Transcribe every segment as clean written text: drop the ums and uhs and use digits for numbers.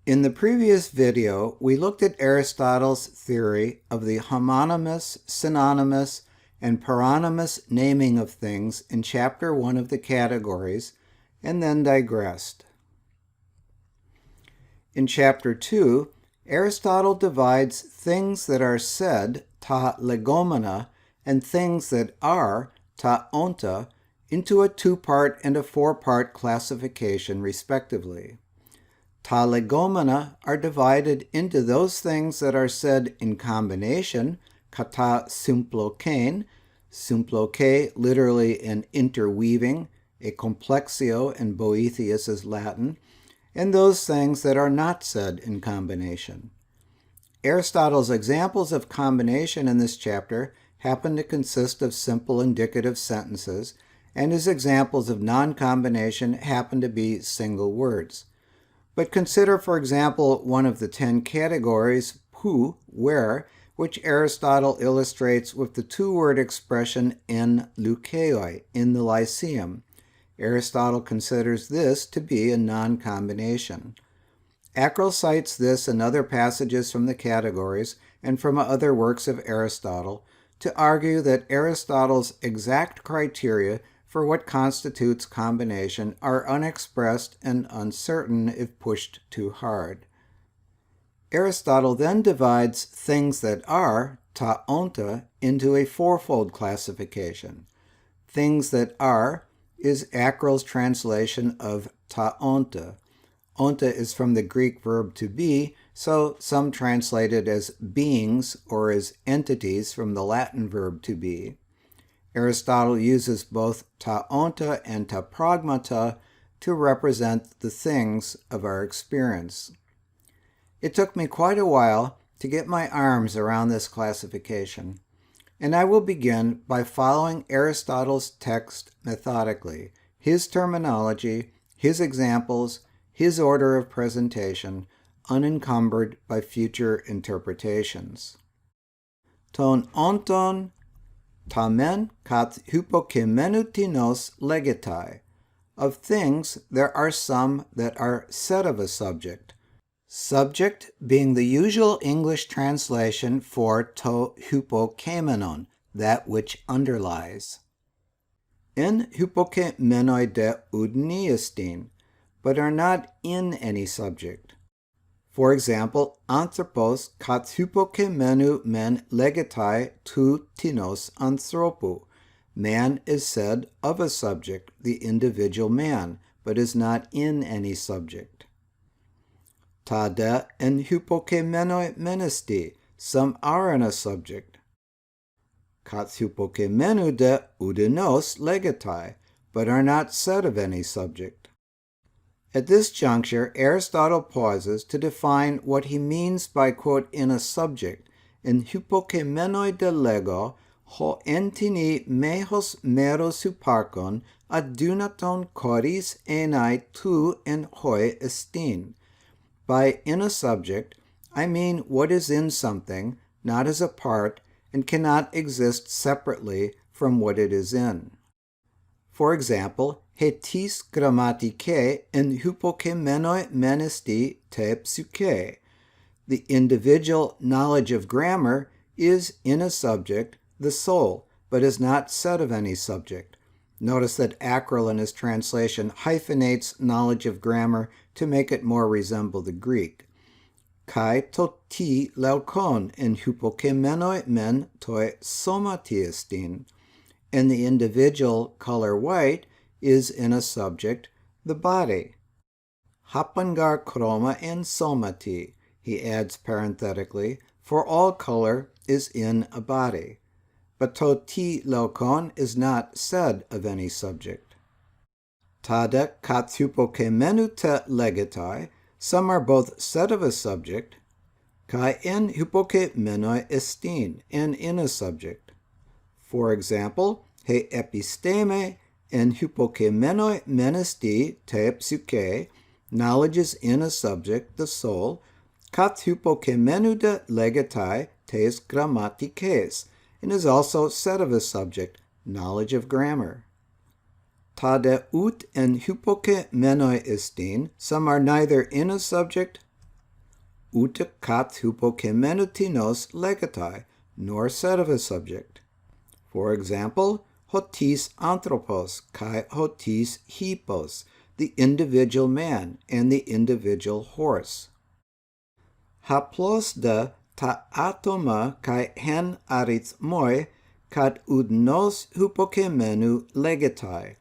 In the previous video, we looked at Aristotle's theory of the homonymous, synonymous, and paronymous naming of things in Chapter 1 of the Categories, and then digressed. In Chapter 2, Aristotle divides things that are said, ta legomena, and things that are, ta onta, into a two-part and a four-part classification, respectively. Ta legomena are divided into those things that are said in combination, kata symplokein, symploke literally an interweaving, a complexio in Boethius is Latin, and those things that are not said in combination. Aristotle's examples of combination in this chapter happen to consist of simple indicative sentences, and his examples of non-combination happen to be single words. But consider, for example, one of the 10 categories, who, where, which Aristotle illustrates with the two-word expression en lukeioi, in the Lyceum. Aristotle considers this to be a non-combination. Acrel cites this and other passages from the Categories and from other works of Aristotle to argue that Aristotle's exact criteria for what constitutes combination are unexpressed and uncertain if pushed too hard. Aristotle then divides things that are, ta onta, into a fourfold classification. Things that are is Acrel's translation of ta onta. Onta is from the Greek verb to be, so some translate it as beings or as entities from the Latin verb to be. Aristotle uses both ta onta and ta pragmata to represent the things of our experience. It took me quite a while to get my arms around this classification, and I will begin by following Aristotle's text methodically, his terminology, his examples, his order of presentation, unencumbered by future interpretations. Ton onton tamen kat hypokemenutinos legetai. Of things, there are some that are said of a subject. Subject being the usual English translation for to hypokemenon, that which underlies. En hypokemenoi de udniestin, but are not in any subject. For example, anthropos kat hypokemenu men legetai tu tinos anthropu. Man is said of a subject, the individual man, but is not in any subject. Ta de en hypokemenoi menesti, some are in a subject. Kat hypokemenu de udenos legetai, but are not said of any subject. At this juncture, Aristotle pauses to define what he means by, quote, in a subject, in hypokemenoi de lego, ho entini mehos meros hyparkon, adunaton choris enai tu en hoi estin. By in a subject, I mean what is in something, not as a part, and cannot exist separately from what it is in. For example, hetis grammatike en hypokemenoi menesti te psyche. The individual knowledge of grammar is in a subject, the soul, but is not said of any subject. Notice that Acrel in his translation hyphenates knowledge of grammar to make it more resemble the Greek. Kai to ti laukon en hypokemenoi men toi somatiestin. And the individual color white is in a subject, the body. Hapangar chroma en somati, he adds parenthetically, for all color is in a body. But to ti laukon is not said of any subject. Tada kat hypokemenu te legetai, some are both said of a subject, kai en hypokemenoi estin, and in a subject. For example, he episteme en hypokemenoi menesti te psyche, knowledge is in a subject, the soul, kat hypokemenu de legetai tes grammatikes, and is also said of a subject, knowledge of grammar. Ta de ut en hypokemenoi estin, some are neither in a subject ut kat hypokemenutinos legatai, nor said of a subject. For example, hotis anthropos kai hotis hippos, the individual man and the individual horse. Haplos de ta atoma kai hen arithmoi kat ud nos hypokemenu legatai.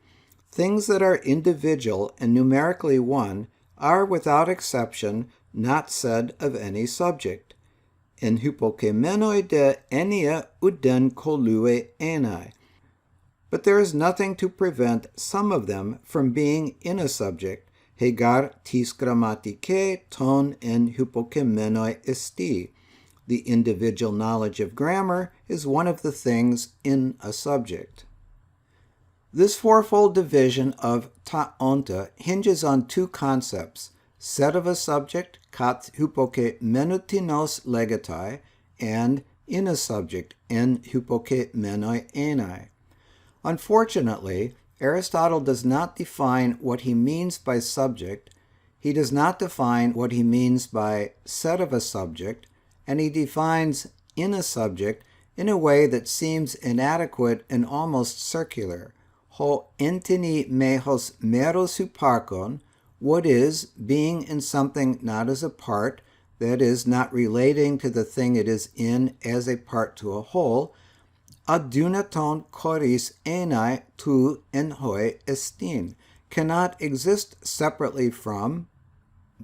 Things that are individual and numerically one are without exception not said of any subject. En hypokemenoi de enia uden kolue enai. But there is nothing to prevent some of them from being in a subject. Hegar tis grammatike ton en hypokemenoi esti. The individual knowledge of grammar is one of the things in a subject. This fourfold division of ta onta hinges on two concepts: said of a subject, kat hypokemenutinos legatai, and in a subject, en hypokemenoi enai. Unfortunately, Aristotle does not define what he means by subject, he does not define what he means by said of a subject, and he defines in a subject in a way that seems inadequate and almost circular. Ho entini mehos meros hyparkon, what is, being in something not as a part, that is, not relating to the thing it is in as a part to a whole, adunaton choris enai tu en hoi estin, cannot exist separately from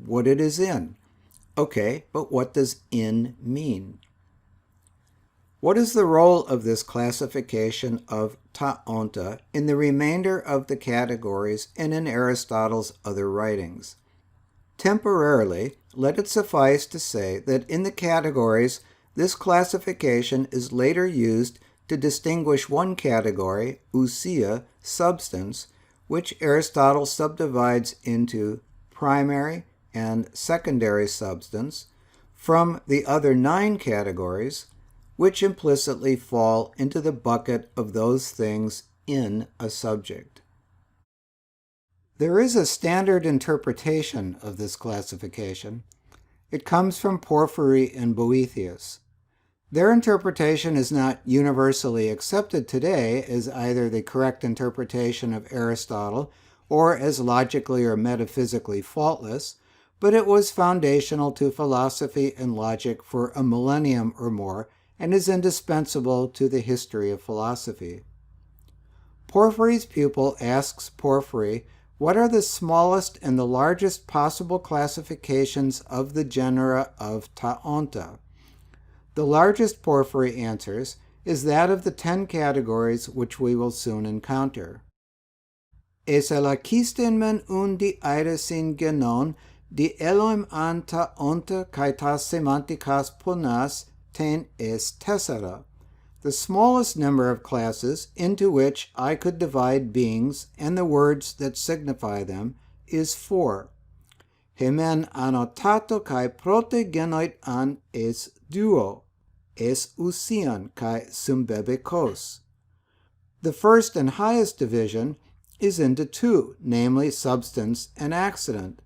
what it is in. Okay, but what does in mean? What is the role of this classification of ta onta in the remainder of the categories and in Aristotle's other writings? Temporarily, let it suffice to say that in the categories, this classification is later used to distinguish one category, ousia, substance, which Aristotle subdivides into primary and secondary substance, from the other 9 categories, which implicitly fall into the bucket of those things in a subject. There is a standard interpretation of this classification. It comes from Porphyry and Boethius. Their interpretation is not universally accepted today as either the correct interpretation of Aristotle or as logically or metaphysically faultless, but it was foundational to philosophy and logic for a millennium or more and is indispensable to the history of philosophy. Porphyry's pupil asks Porphyry, what are the smallest and the largest possible classifications of the genera of ta onta? The largest, Porphyry answers, is that of the 10 categories which we will soon encounter. Eselakisten men undi airesin genon, di eloim anta onta kaitas semantikas ponas ten es tessera. The smallest number of classes into which I could divide beings and the words that signify them is 4. Hemen annotato kai prote genoit an es duo, es ousian kai symbebekos. The first and highest division is into 2, namely substance and accident.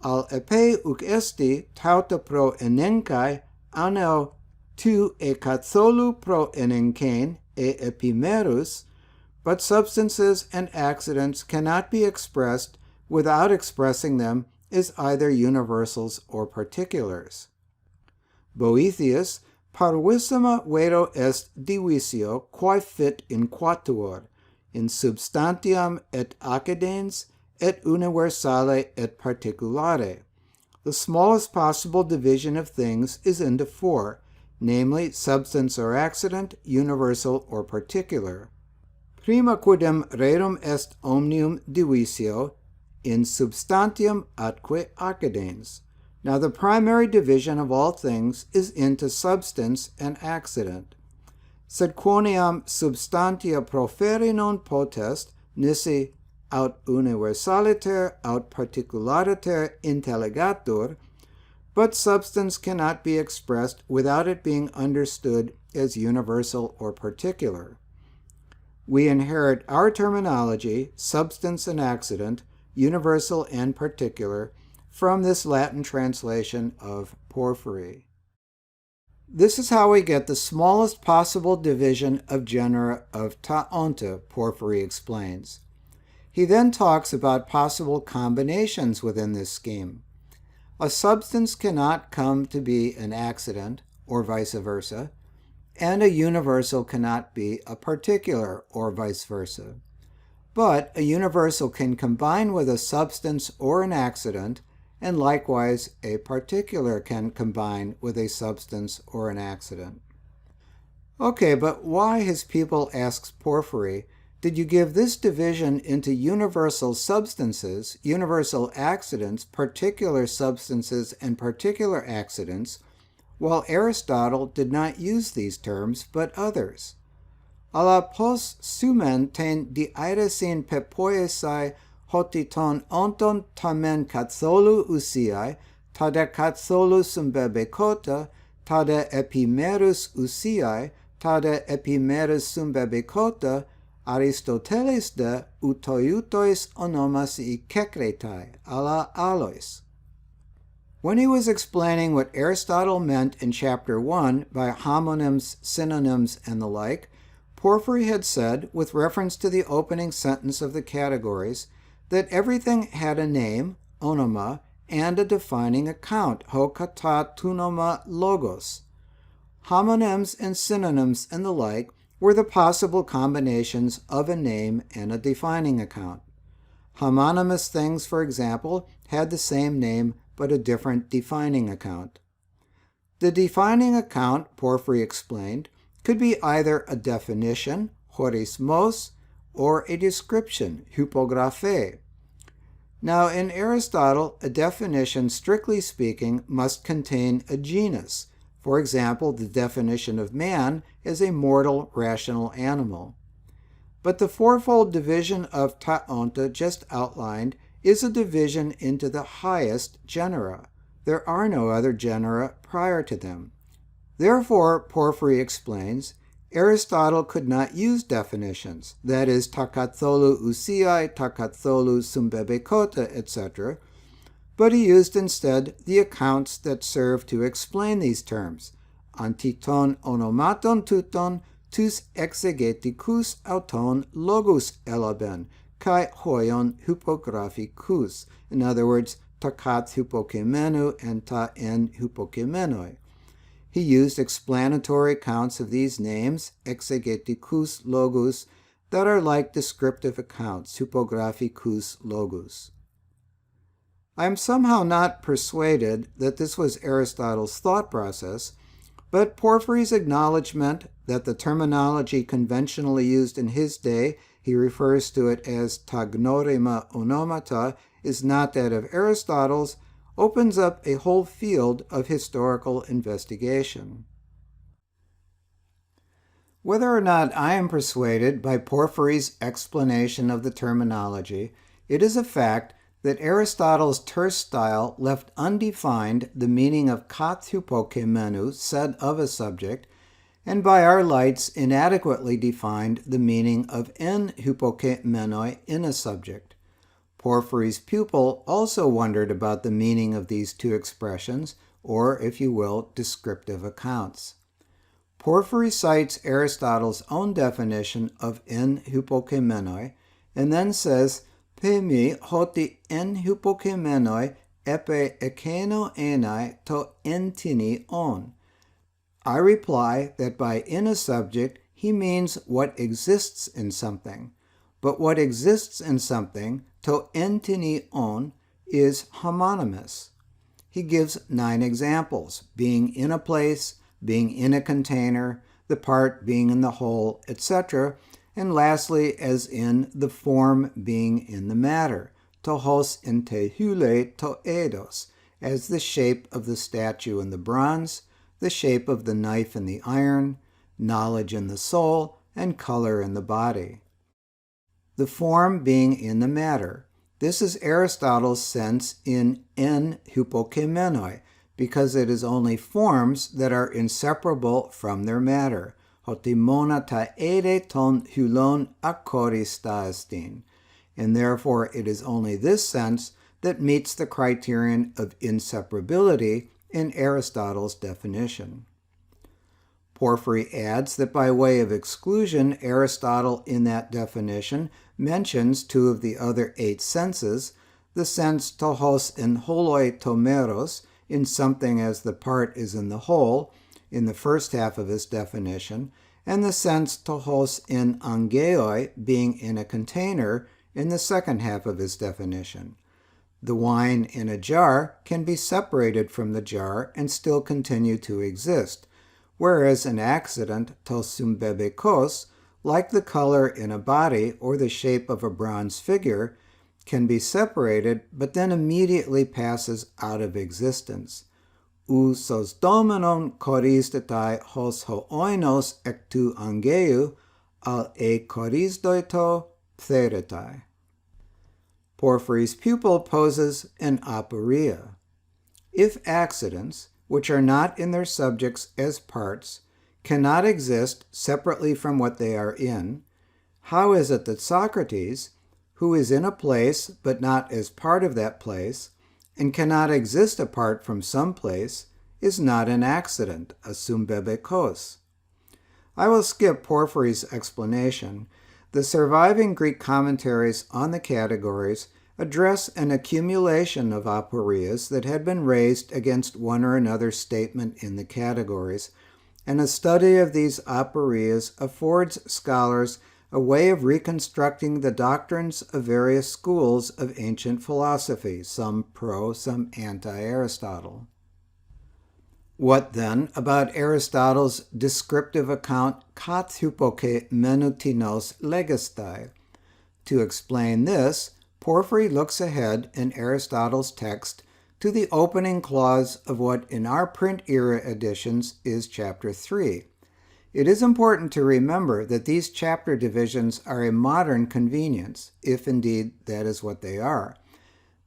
Al epe uk esti tauta pro enenkai aneo tu e katholu pro enenkein e epimerus, but substances and accidents cannot be expressed without expressing them as either universals or particulars. Boethius, parvissima vero est divisio quae fit in quatuor, in substantiam et accidens et universale et particulare. The smallest possible division of things is into 4, namely substance or accident, universal or particular. Prima quidem rerum est omnium divisio in substantiam atque accidens. Now the primary division of all things is into substance and accident. Sed quoniam substantia proferi non potest, nisi aut universaliter aut particulariter intelligatur, but substance cannot be expressed without it being understood as universal or particular. We inherit our terminology, substance and accident, universal and particular, from this Latin translation of Porphyry. This is how we get the smallest possible division of genera of taonta, Porphyry explains. He then talks about possible combinations within this scheme. A substance cannot come to be an accident, or vice versa, and a universal cannot be a particular, or vice versa. But a universal can combine with a substance or an accident, and likewise a particular can combine with a substance or an accident. Okay, but why, his pupil asks Porphyry, did you give this division into universal substances, universal accidents, particular substances, and particular accidents, while Aristotle did not use these terms, but others? Ala pos sumen ten diairesin pepoiesai hotiton onton tamen katsolu usiai, tade katsolu sumbebekota, tade epimerus usiai, tade epimerus sumbebekota, Aristoteles de utoiutois onomasi kekretai, ala alois. When he was explaining what Aristotle meant in Chapter 1 by homonyms, synonyms, and the like, Porphyry had said, with reference to the opening sentence of the Categories, that everything had a name, onoma, and a defining account, ho kata tunoma logos. Homonyms and synonyms and the like were the possible combinations of a name and a defining account. Homonymous things, for example, had the same name but a different defining account. The defining account, Porphyry explained, could be either a definition, horismos, or a description, hypographe. Now, in Aristotle, a definition, strictly speaking, must contain a genus. For example, the definition of man is a mortal, rational animal. But the fourfold division of taonta just outlined is a division into the highest genera. There are no other genera prior to them. Therefore, Porphyry explains, Aristotle could not use definitions, that is, takatholu usiai, takatholu sumbebekota, etc., but he used instead the accounts that serve to explain these terms. Antiton onomaton tuton, tus exegeticus auton logus elaben, kai hoion hypographicus. In other words, takat hypokemenu and ta en hypokemenoi. He used explanatory accounts of these names, exegeticus logus, that are like descriptive accounts, hypographicus logus. I am somehow not persuaded that this was Aristotle's thought process, but Porphyry's acknowledgement that the terminology conventionally used in his day, he refers to it as tagnorema onomata, is not that of Aristotle's, opens up a whole field of historical investigation. Whether or not I am persuaded by Porphyry's explanation of the terminology, it is a fact that Aristotle's terse style left undefined the meaning of kat hypokemenu, said of a subject, and by our lights inadequately defined the meaning of en hypokemenoi, in a subject. Porphyry's pupil also wondered about the meaning of these two expressions, or, if you will, descriptive accounts. Porphyry cites Aristotle's own definition of en hypokemenoi, and then says, Pemi hoti en hypokemenoi epe ekeno enai to entini on. I reply that by in a subject he means what exists in something, but what exists in something, to entini on, is homonymous. He gives 9 examples, being in a place, being in a container, the part being in the whole, etc., and lastly, as in the form being in the matter, to hos ente hule to eidos, as the shape of the statue in the bronze, the shape of the knife in the iron, knowledge in the soul, and color in the body. The form being in the matter. This is Aristotle's sense in en hypokemenoi, because it is only forms that are inseparable from their matter. Hotimona ta ere ton hulon akoristastin. And therefore it is only this sense that meets the criterion of inseparability in Aristotle's definition. Porphyry adds that by way of exclusion, Aristotle in that definition mentions two of the other 8 senses, the sense tohos en holoi tomeros, in something as the part is in the whole, in the first half of his definition, and the sense tohos en angeoi, being in a container, in the second half of his definition. The wine in a jar can be separated from the jar and still continue to exist, whereas an accident, to symbebekos, like the color in a body or the shape of a bronze figure, can be separated but then immediately passes out of existence. Ou sos domenon choristetai hos ho oinos ectu angeu, al e chorisdoito ptheretai. Porphyry's pupil poses an aporia. If accidents, which are not in their subjects as parts, cannot exist separately from what they are in, how is it that Socrates, who is in a place but not as part of that place, and cannot exist apart from some place, is not an accident, a symbebekos? I will skip Porphyry's explanation. The surviving Greek commentaries on the categories address an accumulation of aporias that had been raised against one or another statement in the categories, and a study of these aporias affords scholars a way of reconstructing the doctrines of various schools of ancient philosophy, some pro, some anti-Aristotle. What then about Aristotle's descriptive account kat hypoke menutinos legestai? To explain this, Porphyry looks ahead in Aristotle's text to the opening clause of what in our print era editions is chapter 3. It is important to remember that these chapter divisions are a modern convenience, if indeed that is what they are.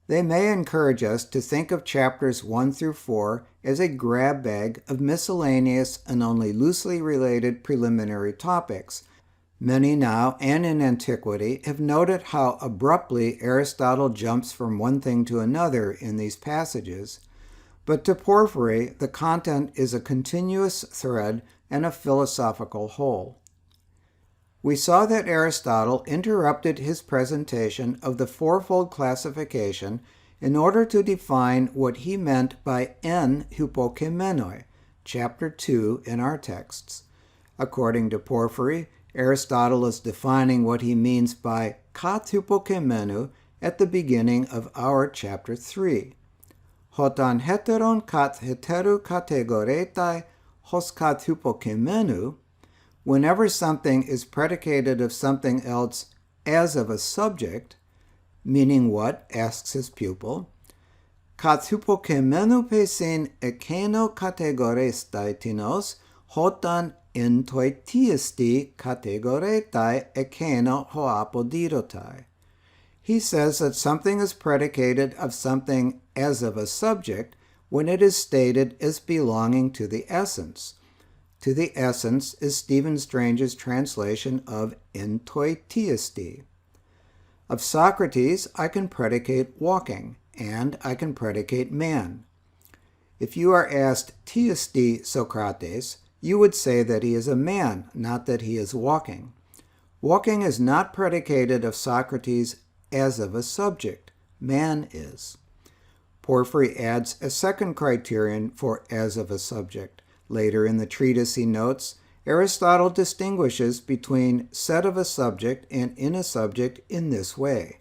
They may encourage us to think of chapters 1 through 4 as a grab bag of miscellaneous and only loosely related preliminary topics. Many now and in antiquity have noted how abruptly Aristotle jumps from one thing to another in these passages, but to Porphyry the content is a continuous thread and a philosophical whole. We saw that Aristotle interrupted his presentation of the fourfold classification in order to define what he meant by en hypokemenoi, chapter 2 in our texts. According to Porphyry, Aristotle is defining what he means by kat hypokemenu at the beginning of our chapter 3. Hotan heteron kat heteru categoretai hos kat hypokemenu. Whenever something is predicated of something else as of a subject, meaning what? Asks his pupil. Kat hypokemenu pesin ekeno categorestai tinos hotan entoitiesti categoretai ekeno hoapodidotai. He says that something is predicated of something as of a subject when it is stated as belonging to the essence. To the essence is Stephen Strange's translation of entoitiesti. Of Socrates, I can predicate walking, and I can predicate man. If you are asked, tiesti Socrates, you would say that he is a man, not that he is walking. Walking is not predicated of Socrates as of a subject. Man is. Porphyry adds a second criterion for as of a subject. Later in the treatise he notes, Aristotle distinguishes between said of a subject and in a subject in this way.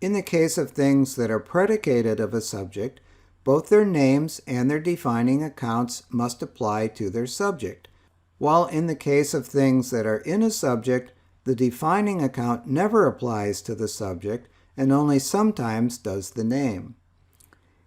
In the case of things that are predicated of a subject, both their names and their defining accounts must apply to their subject, while in the case of things that are in a subject, the defining account never applies to the subject and only sometimes does the name.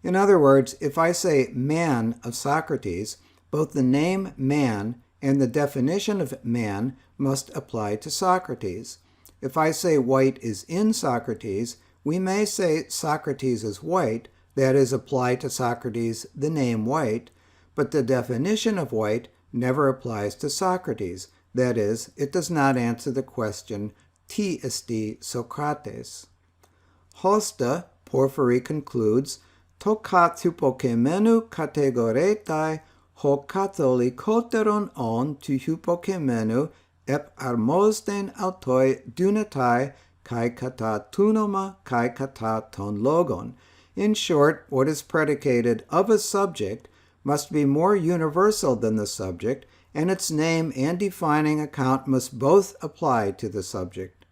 In other words, if I say man of Socrates, both the name man and the definition of man must apply to Socrates. If I say white is in Socrates, we may say Socrates is white, that is, apply to Socrates the name white, but the definition of white never applies to Socrates, that is, it does not answer the question, ti esti Socrates. Hosta, Porphyry concludes, to kat hypokemenu kategoretai ho katholikoteron on to hypokemenu ep armosden autoi dunatai kai kata tunoma kai kata ton logon. In short, what is predicated of a subject must be more universal than the subject, and its name and defining account must both apply to the subject.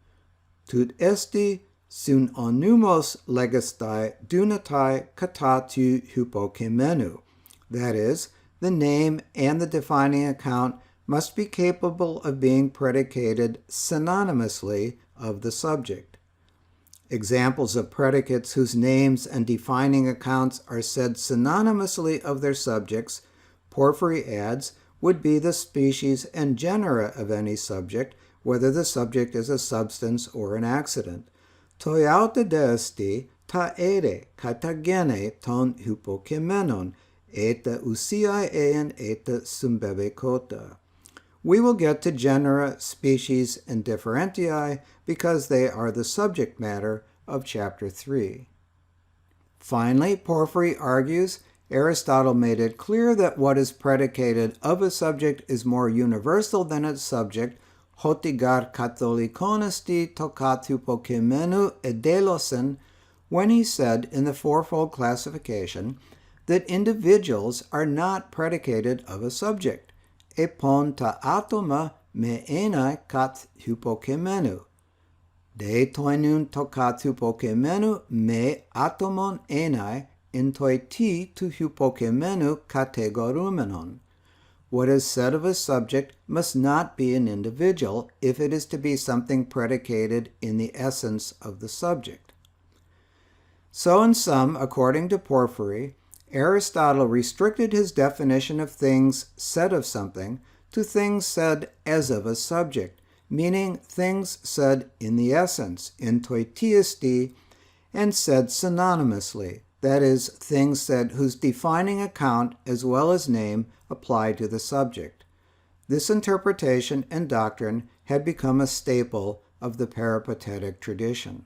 Tut esti synonymos legistai dunatai kata tu hypokemenu. That is, the name and the defining account must be capable of being predicated synonymously of the subject. Examples of predicates whose names and defining accounts are said synonymously of their subjects, Porphyry adds, would be the species and genera of any subject, whether the subject is a substance or an accident. Toiauta deesti ta ere katagene ton hypokemenon, eta usiai ean eta sumbebekota. We will get to genera, species, and differentiae because they are the subject matter of Chapter 3. Finally, Porphyry argues Aristotle made it clear that what is predicated of a subject is more universal than its subject, hotigar katholikonosti to kat hypokemenu edelosen, when he said in the fourfold classification that individuals are not predicated of a subject. Epon ta atoma me enai kat hypokemenu. De toinun to kat hypokemenu me atomon enai intoi ti tu hypokemenu kategorumenon. What is said of a subject must not be an individual if it is to be something predicated in the essence of the subject. So in sum, according to Porphyry, Aristotle restricted his definition of things said of something to things said as of a subject, meaning things said in the essence, in toitiesti, and said synonymously, that is, things said whose defining account as well as name apply to the subject. This interpretation and doctrine had become a staple of the peripatetic tradition.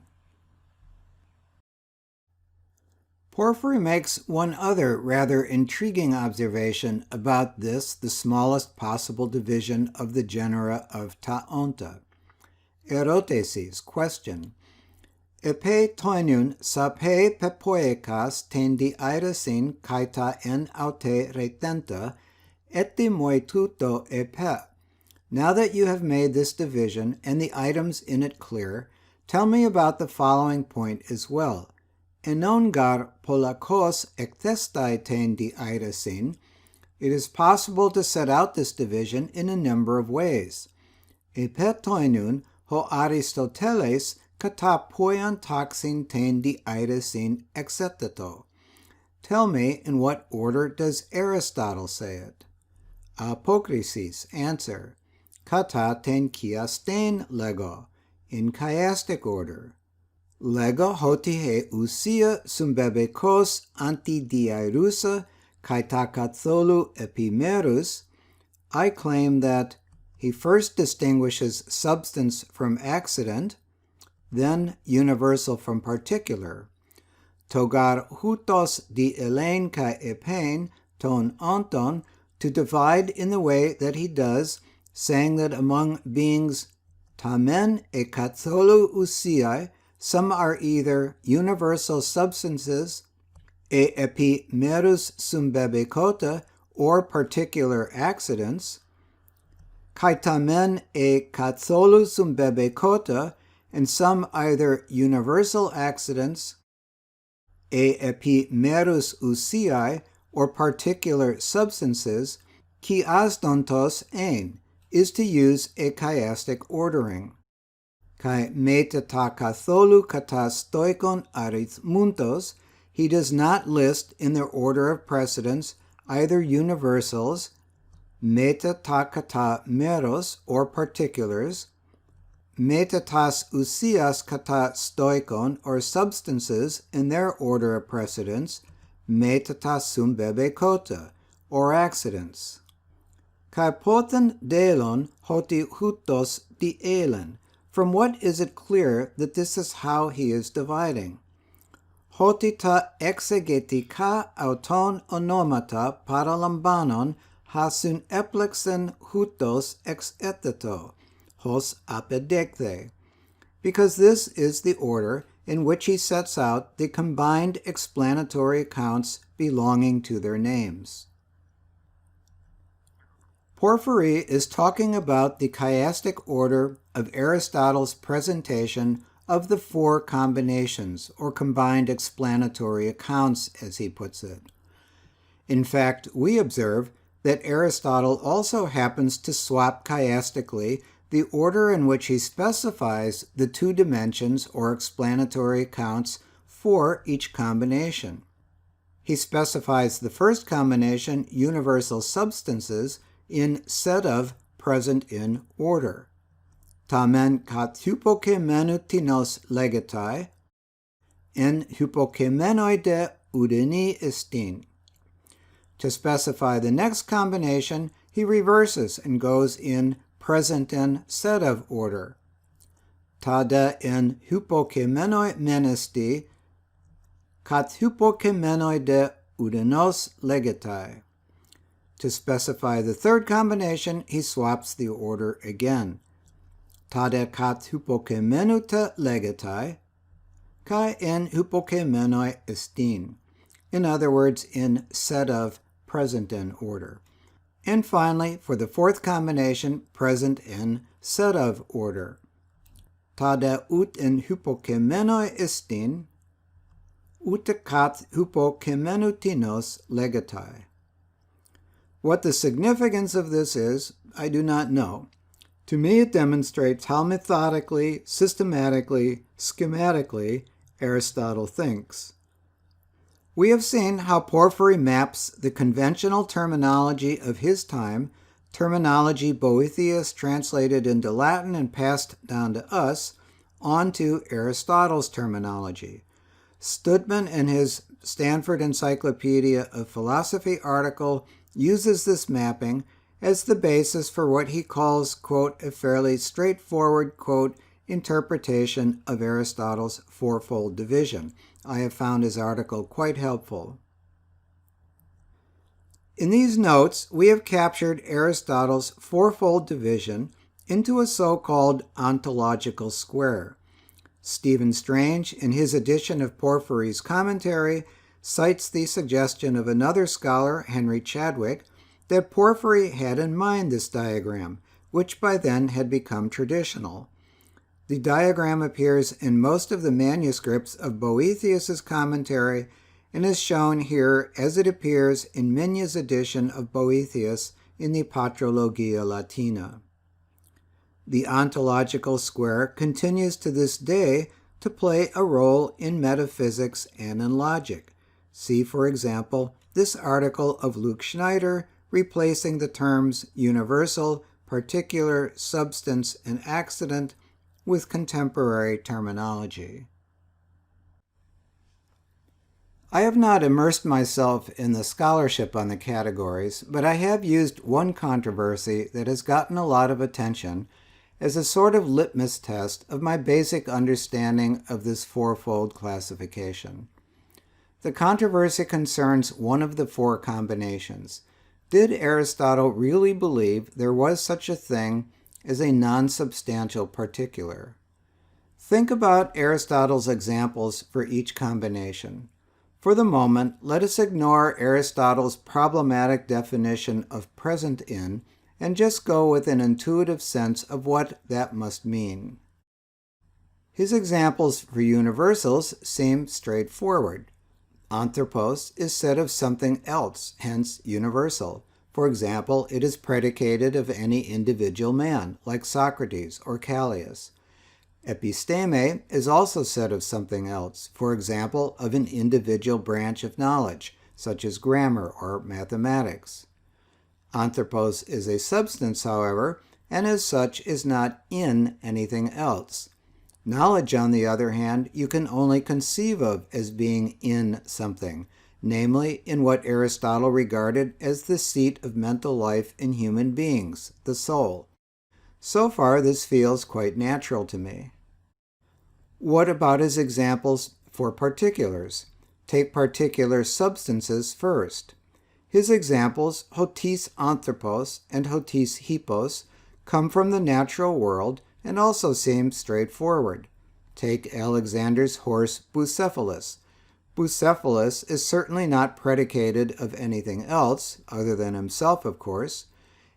Porphyry makes one other rather intriguing observation about this, the smallest possible division of the genera of taonta. Erotesis, question. Epe toinun sape pepoekas tendi irasin kaita en aute retenta, eti moi tuto epe. Now that you have made this division and the items in it clear, tell me about the following point as well. Enongar polakos ektestai tendi irasin. It is possible to set out this division in a number of ways. Epe toinun ho Aristoteles kata poian taxin tendi irasin exeteto. Tell me, in what order does Aristotle say it? Apokrisis, answer. Kata ten chiastein lego, in chiastic order. Lego hoti he usia sumbebekos antidiairusa kaitakatholu epimerus. I claim that he first distinguishes substance from accident, then universal from particular. Togar hutos di elen kai epein ton onton, to divide in the way that he does, saying that among beings tamen e katholu usiai, some are either universal substances, e epimerus sumbebekota, or particular accidents, kai tamen e katholu sumbebekota, and some either universal accidents, e epimerus usiai, or particular substances, ki asdontos ein, is to use a chiastic ordering. Kai metata katholu kata stoikon arithmuntos, he does not list in their order of precedence either universals, metata kata meros, or particulars, metatas usias kata stoikon, or substances in their order of precedence, metatas sumbebekota, or accidents. Kai poten delon hoti hutos di elen. From what is it clear that this is how he is dividing? hotita exegetica auton onomata paralambanon hasun eplexen hutos ex etheto, hos apedecthe, because this is the order in which he sets out the combined explanatory accounts belonging to their names. Porphyry is talking about the chiastic order of Aristotle's presentation of the four combinations, or combined explanatory accounts, as he puts it. In fact, we observe that Aristotle also happens to swap chiastically the order in which he specifies the two dimensions or explanatory accounts for each combination. He specifies the first combination, universal substances, in set of present in order. Tamen kat hypokemenoutinos legetai, en hypokemenoide udini estin. To specify the next combination, he reverses and goes in present in set of order. Tada en hypokemenoi menesti, kat hypokemenoide udinos legetai. To specify the third combination, he swaps the order again. Tade kat hypokemenuta legetai, kai en hypokemenoi estin. In other words, in set of present in order. And finally, for the fourth combination, present in set of order. Tade ut en hypokemenoi estin, ut kat hypokemenutinos legetai. What the significance of this is, I do not know. To me, it demonstrates how methodically, systematically, schematically Aristotle thinks. We have seen how Porphyry maps the conventional terminology of his time, terminology Boethius translated into Latin and passed down to us, onto Aristotle's terminology. Studman, in his Stanford Encyclopedia of Philosophy article, uses this mapping as the basis for what he calls, quote, a fairly straightforward, quote, interpretation of Aristotle's fourfold division. I have found his article quite helpful. In these notes, we have captured Aristotle's fourfold division into a so-called ontological square. Stephen Strange, in his edition of Porphyry's commentary, cites the suggestion of another scholar, Henry Chadwick, that Porphyry had in mind this diagram, which by then had become traditional. The diagram appears in most of the manuscripts of Boethius's commentary and is shown here as it appears in Minya's edition of Boethius in the Patrologia Latina. The ontological square continues to this day to play a role in metaphysics and in logic. See, for example, this article of Luke Schneider replacing the terms universal, particular, substance, and accident with contemporary terminology. I have not immersed myself in the scholarship on the categories, but I have used one controversy that has gotten a lot of attention as a sort of litmus test of my basic understanding of this fourfold classification. The controversy concerns one of the four combinations. Did Aristotle really believe there was such a thing as a non-substantial particular? Think about Aristotle's examples for each combination. For the moment, let us ignore Aristotle's problematic definition of present in and just go with an intuitive sense of what that must mean. His examples for universals seem straightforward. Anthropos is said of something else, hence universal. For example, it is predicated of any individual man, like Socrates or Callias. Episteme is also said of something else, for example, of an individual branch of knowledge, such as grammar or mathematics. Anthropos is a substance, however, and as such is not in anything else. Knowledge, on the other hand, you can only conceive of as being in something, namely in what Aristotle regarded as the seat of mental life in human beings, the soul. So far, this feels quite natural to me. What about his examples for particulars. Take particular substances first. His examples, hotis anthropos and hotis hippos, come from the natural world and also seem straightforward. Take Alexander's horse Bucephalus. Bucephalus is certainly not predicated of anything else, other than himself, of course,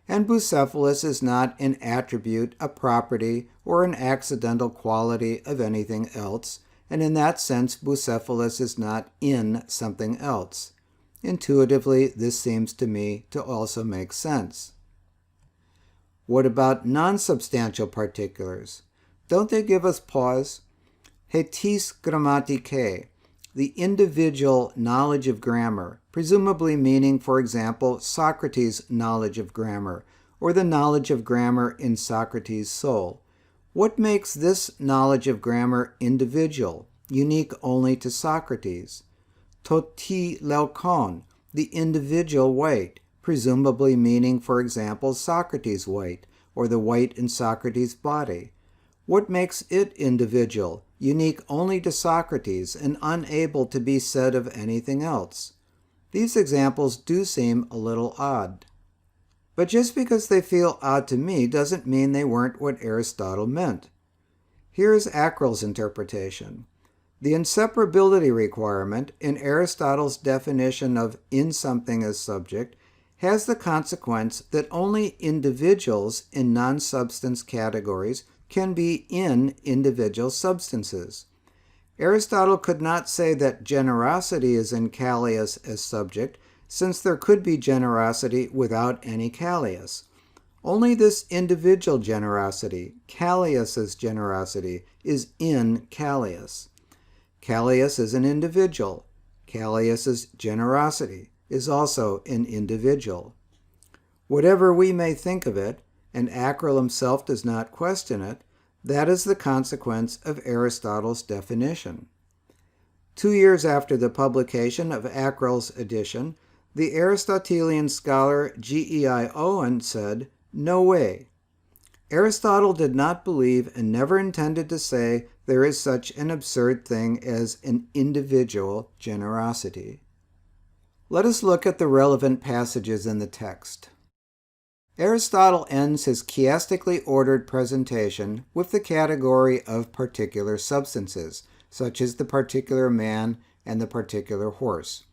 and Bucephalus is not an attribute, a property, or an accidental quality of anything else, and in that sense Bucephalus is not in something else. Intuitively, this seems to me to also make sense. What about non-substantial particulars? Don't they give us pause? Hetis grammatikae, the individual knowledge of grammar, presumably meaning, for example, Socrates' knowledge of grammar, or the knowledge of grammar in Socrates' soul. What makes this knowledge of grammar individual, unique only to Socrates? Toti leukon, the individual weight, presumably meaning, for example, Socrates' weight, or the weight in Socrates' body. What makes it individual, unique only to Socrates, and unable to be said of anything else? These examples do seem a little odd. But just because they feel odd to me doesn't mean they weren't what Aristotle meant. Here's Acryl's interpretation. The inseparability requirement in Aristotle's definition of in something as subject has the consequence that only individuals in non-substance categories can be in individual substances. Aristotle could not say that generosity is in Callias as subject, since there could be generosity without any Callias. Only this individual generosity, Callias's generosity, is in Callias. Callias is an individual. Callias's generosity is also an individual. Whatever we may think of it, and Acryl himself does not question it, that is the consequence of Aristotle's definition. 2 years after the publication of Acryl's edition, the Aristotelian scholar G.E.I. Owen said, "No way." Aristotle did not believe and never intended to say there is such an absurd thing as an individual generosity. Let us look at the relevant passages in the text. Aristotle ends his chiastically ordered presentation with the category of particular substances, such as the particular man and the particular horse.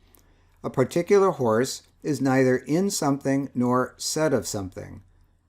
A particular horse is neither in something nor said of something.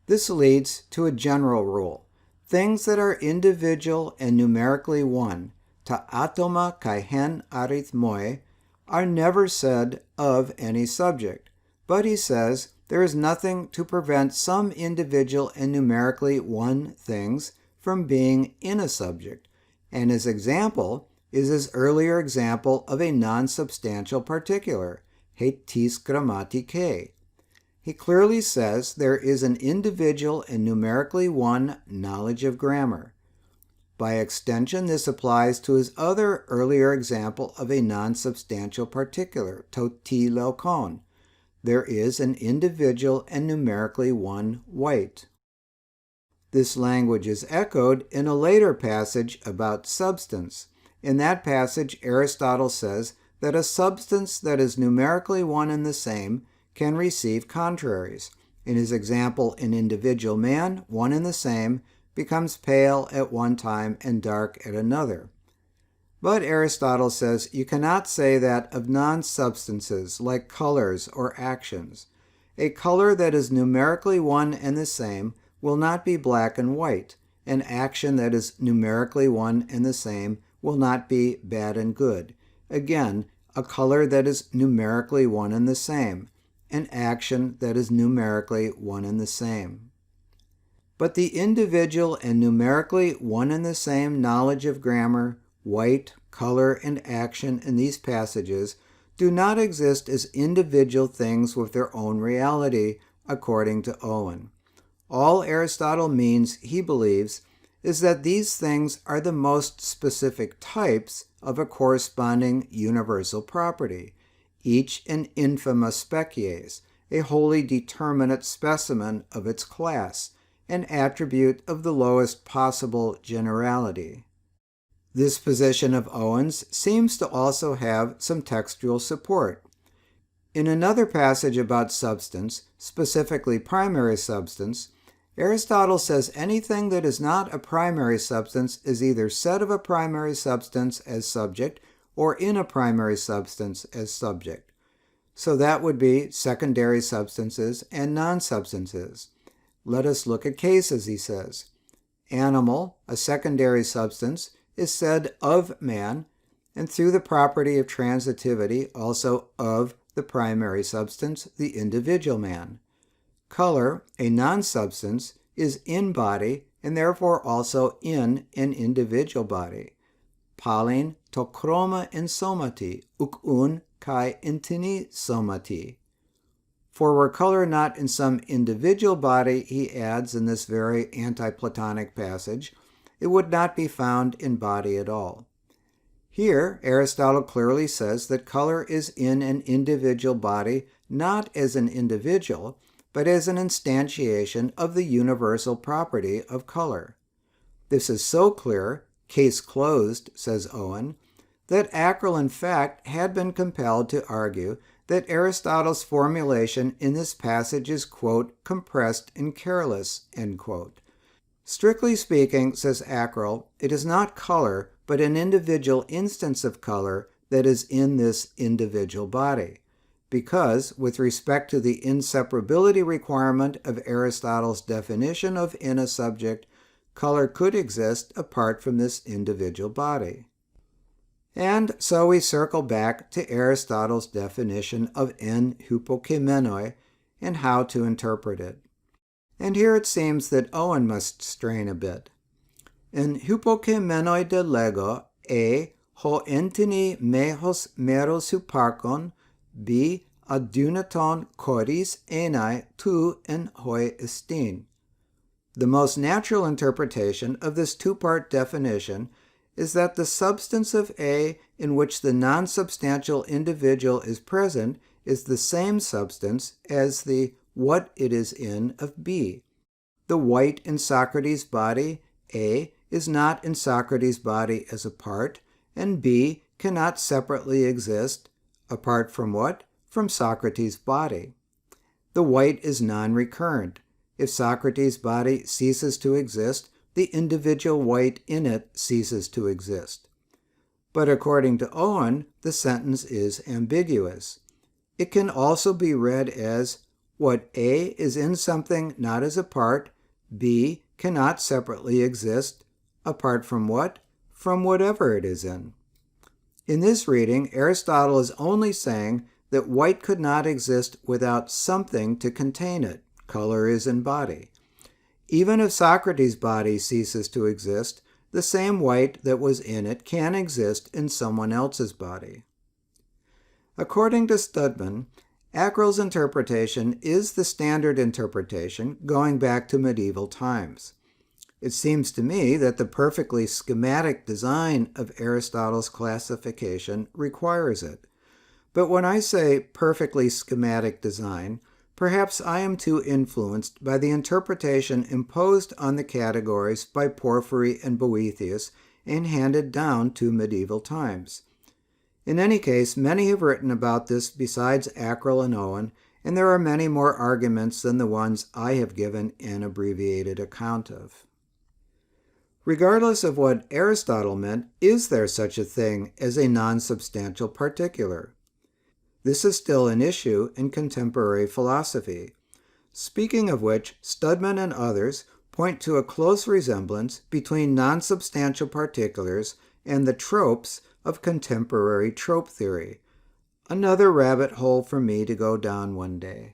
This leads to a general rule. Things that are individual and numerically one, ta atoma kai hen arithmoi, are never said of any subject. But he says there is nothing to prevent some individual and numerically one things from being in a subject, and his example is his earlier example of a non-substantial particular, hetis grammatikae. He clearly says there is an individual and numerically one knowledge of grammar. By extension, this applies to his other earlier example of a non-substantial particular, toti leukon. There is an individual and numerically one weight. This language is echoed in a later passage about substance. In that passage, Aristotle says that a substance that is numerically one and the same can receive contraries. In his example, an individual man, one and the same, becomes pale at one time and dark at another. But Aristotle says you cannot say that of non-substances like colors or actions. A color that is numerically one and the same will not be black and white. An action that is numerically one and the same will not be bad and good. Again, a color that is numerically one and the same. An action that is numerically one and the same. But the individual and numerically one and the same knowledge of grammar, weight, color, and action in these passages do not exist as individual things with their own reality, according to Owen. All Aristotle means, he believes, is that these things are the most specific types of a corresponding universal property, each an infima species, a wholly determinate specimen of its class, an attribute of the lowest possible generality. This position of Owen's seems to also have some textual support. In another passage about substance, specifically primary substance, Aristotle says anything that is not a primary substance is either said of a primary substance as subject or in a primary substance as subject. So that would be secondary substances and non-substances. Let us look at cases, he says. Animal, a secondary substance, is said of man, and through the property of transitivity also of the primary substance, the individual man. Color, a non-substance, is in body and therefore also in an individual body. Palin to chroma in somati, uk un kai intini somati. For were color not in some individual body, he adds in this very anti-Platonic passage, it would not be found in body at all. Here, Aristotle clearly says that color is in an individual body not as an individual, but as an instantiation of the universal property of color. This is so clear, case closed, says Owen, that Acrel in fact had been compelled to argue that Aristotle's formulation in this passage is, quote, compressed and careless, end quote. Strictly speaking, says Acrel, it is not color, but an individual instance of color that is in this individual body. Because, with respect to the inseparability requirement of Aristotle's definition of in a subject, color could exist apart from this individual body. And so we circle back to Aristotle's definition of en hypokimenoi and how to interpret it. And here it seems that Owen must strain a bit. En hypokimenoi de lego ho entini mehos meros hyparkon bi adunaton choris enai tu en hoi estin. The most natural interpretation of this two-part definition is that the substance of A in which the non-substantial individual is present is the same substance as the what it is in of B. The white in Socrates' body, A, is not in Socrates' body as a part, and B cannot separately exist, apart from what? From Socrates' body. The white is non-recurrent. If Socrates' body ceases to exist, the individual white in it ceases to exist. But according to Owen, the sentence is ambiguous. It can also be read as, what A is in something not as a part, B cannot separately exist, apart from what? From whatever it is in. In this reading, Aristotle is only saying that white could not exist without something to contain it. Color is in body. Even if Socrates' body ceases to exist, the same white that was in it can exist in someone else's body. According to Studman, Acrel's interpretation is the standard interpretation going back to medieval times. It seems to me that the perfectly schematic design of Aristotle's classification requires it. But when I say perfectly schematic design, perhaps I am too influenced by the interpretation imposed on the categories by Porphyry and Boethius and handed down to medieval times. In any case, many have written about this besides Acrel and Owen, and there are many more arguments than the ones I have given an abbreviated account of. Regardless of what Aristotle meant, is there such a thing as a non-substantial particular? This is still an issue in contemporary philosophy. Speaking of which, Studman and others point to a close resemblance between non-substantial particulars and the tropes of contemporary trope theory. Another rabbit hole for me to go down one day.